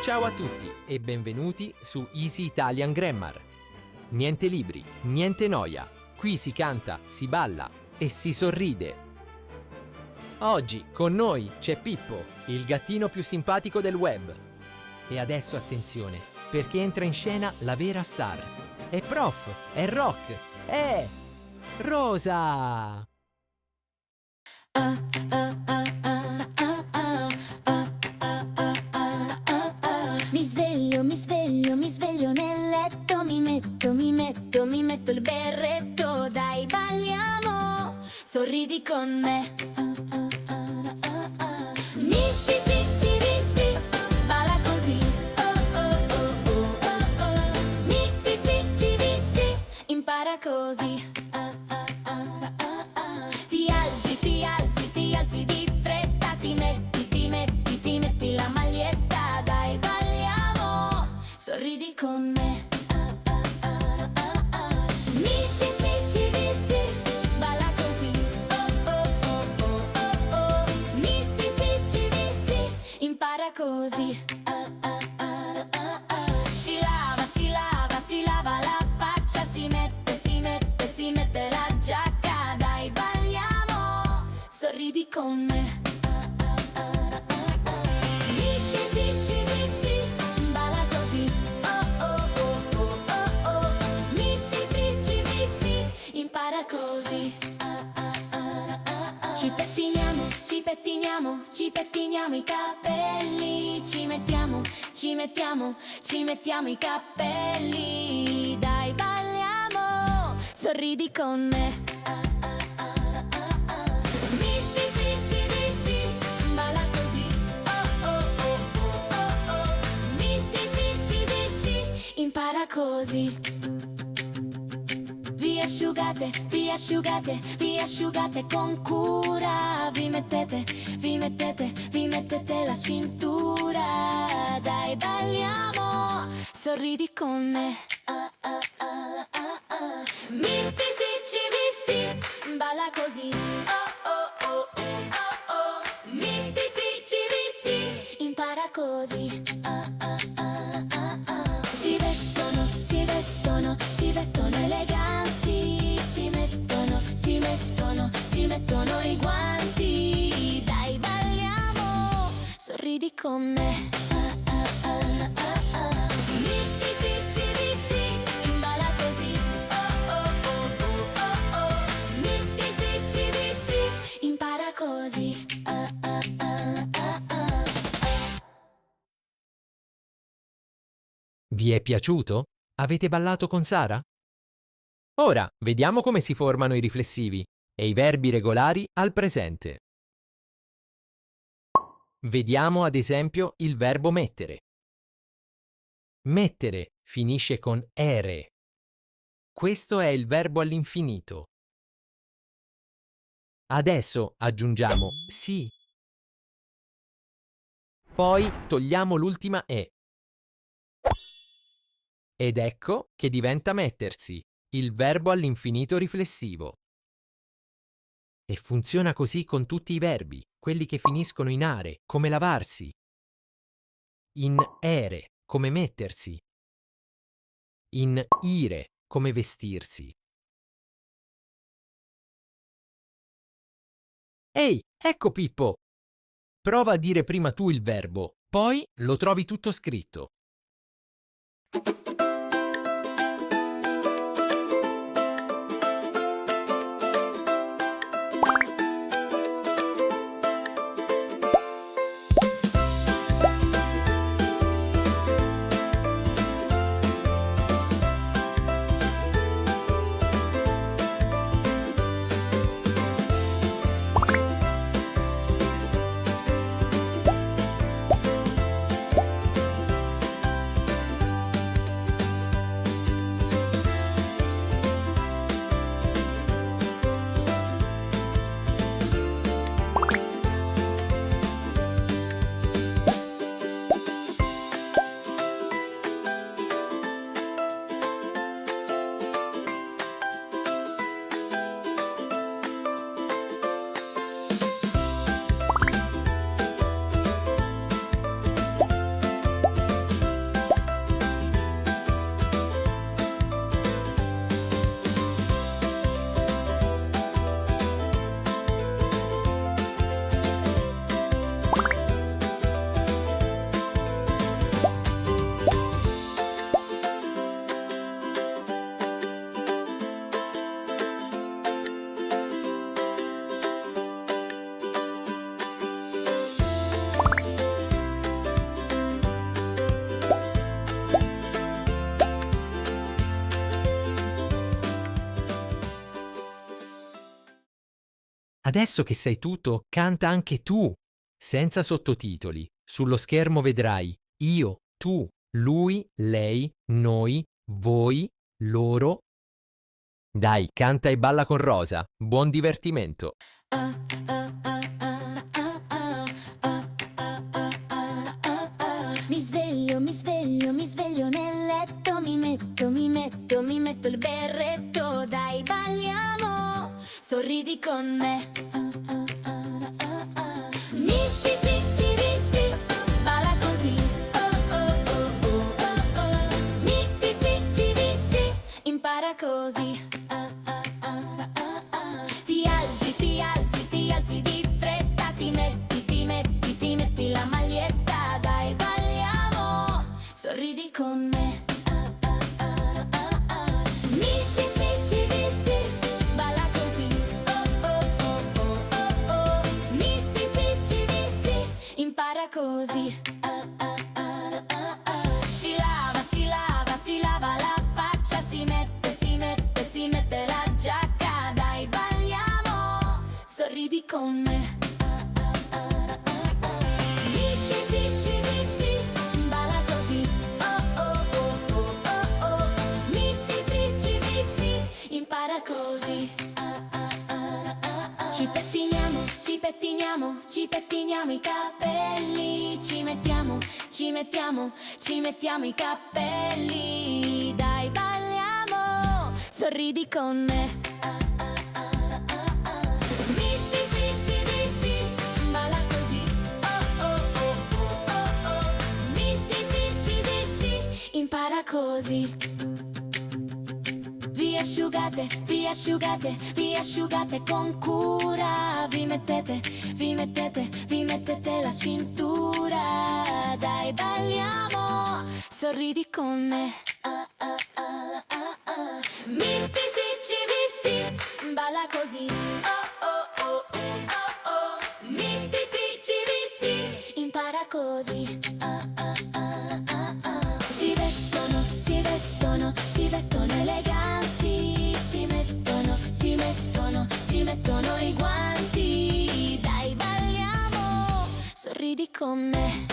Ciao a tutti e benvenuti su Easy Italian Grammar. Niente libri, niente noia. Qui si canta, si balla e si sorride. Oggi con noi c'è Pippo, il gattino più simpatico del web. E adesso attenzione, perché entra in scena la vera star. È prof, è rock, è Rosa! Mi sveglio nel letto, mi metto il berretto, dai balliamo, sorridi con me. Metti sì, giri sì, balla così, oh oh oh oh oh oh. Metti sì, giri sì, impara così. Ti alzi di fretta, ti metti la maglietta, dai balliamo, sorridi con me. Metti sì, giri sì, balla così, oh oh oh oh oh oh. Metti sì, giri sì, impara così. Si lava la faccia, si mette la giacca, dai balliamo, sorridi con me. Metti sì, giri sì, balla così, oh oh oh oh oh oh. Metti sì, giri sì, impara così. Ci pettiniamo i capelli, ci mettiamo i capelli, dai balliamo, sorridi con me. Metti sì, giri sì, balla così, oh oh oh oh oh oh. Metti sì, giri sì, impara così. Vi asciugate con cura, vi mettete la cintura, dai balliamo, sorridi con me. Metti sì, giri sì, balla così, oh oh oh oh oh oh. Metti sì, giri sì, impara così. Si vestono eleganti, si mettono i guanti, dai balliamo, sorridi con me. Metti sì, giri sì, balla così, oh oh oh oh oh oh. Metti sì, giri sì, impara così. Vi è piaciuto? Avete ballato con Sara? Ora vediamo come si formano i riflessivi e i verbi regolari al presente. Vediamo ad esempio il verbo mettere. Mettere finisce con ere. Questo è il verbo all'infinito. Adesso aggiungiamo sì. Poi togliamo l'ultima e. Ed ecco che diventa mettersi, il verbo all'infinito riflessivo. E funziona così con tutti i verbi, quelli che finiscono in are, come lavarsi. In ere, come mettersi. In ire, come vestirsi. Ehi, ecco Pippo! Prova a dire prima tu il verbo, poi lo trovi tutto scritto. Adesso che sai tutto, canta anche tu, senza sottotitoli. Sullo schermo vedrai io, tu, lui, lei, noi, voi, loro. Dai, canta e balla con Rosa. Buon divertimento. Mi sveglio, mi sveglio, mi sveglio nel letto, mi metto il berretto, dai balliamo, sorridi con me. Metti sì, ci sì, balla così, oh oh oh oh oh oh. Metti sì, ci sì, impara così. Ti alzi, ti alzi, ti alzi di fretta, ti metti la maglietta, dai balliamo, sorridi con me. Metti sì, ci sì, balla così, oh oh oh oh oh oh. Metti sì, ci sì, impara così. Si lava, si lava, si lava la faccia, si mette la giacca, dai balliamo, sorridi con me. Metti sì, ci sì, balla così, oh oh oh oh oh oh. Metti sì, ci sì, impara così. Ci pettiniamo, ci pettiniamo, ci pettiniamo i capelli, ci mettiamo i capelli, dai balliamo, sorridi con me. Metti sì, ci sì, balla così, oh oh oh oh oh oh. Metti sì, ci sì, impara così. Vi asciugate, vi asciugate, vi asciugate con cura, vi mettete la cintura, dai balliamo, sorridi con me. Metti sì, ci balla così, oh oh oh oh oh oh. Metti sì, ci sì, impara così. Si vestono eleganti, si mettono i guanti, dai balliamo, sorridi con me.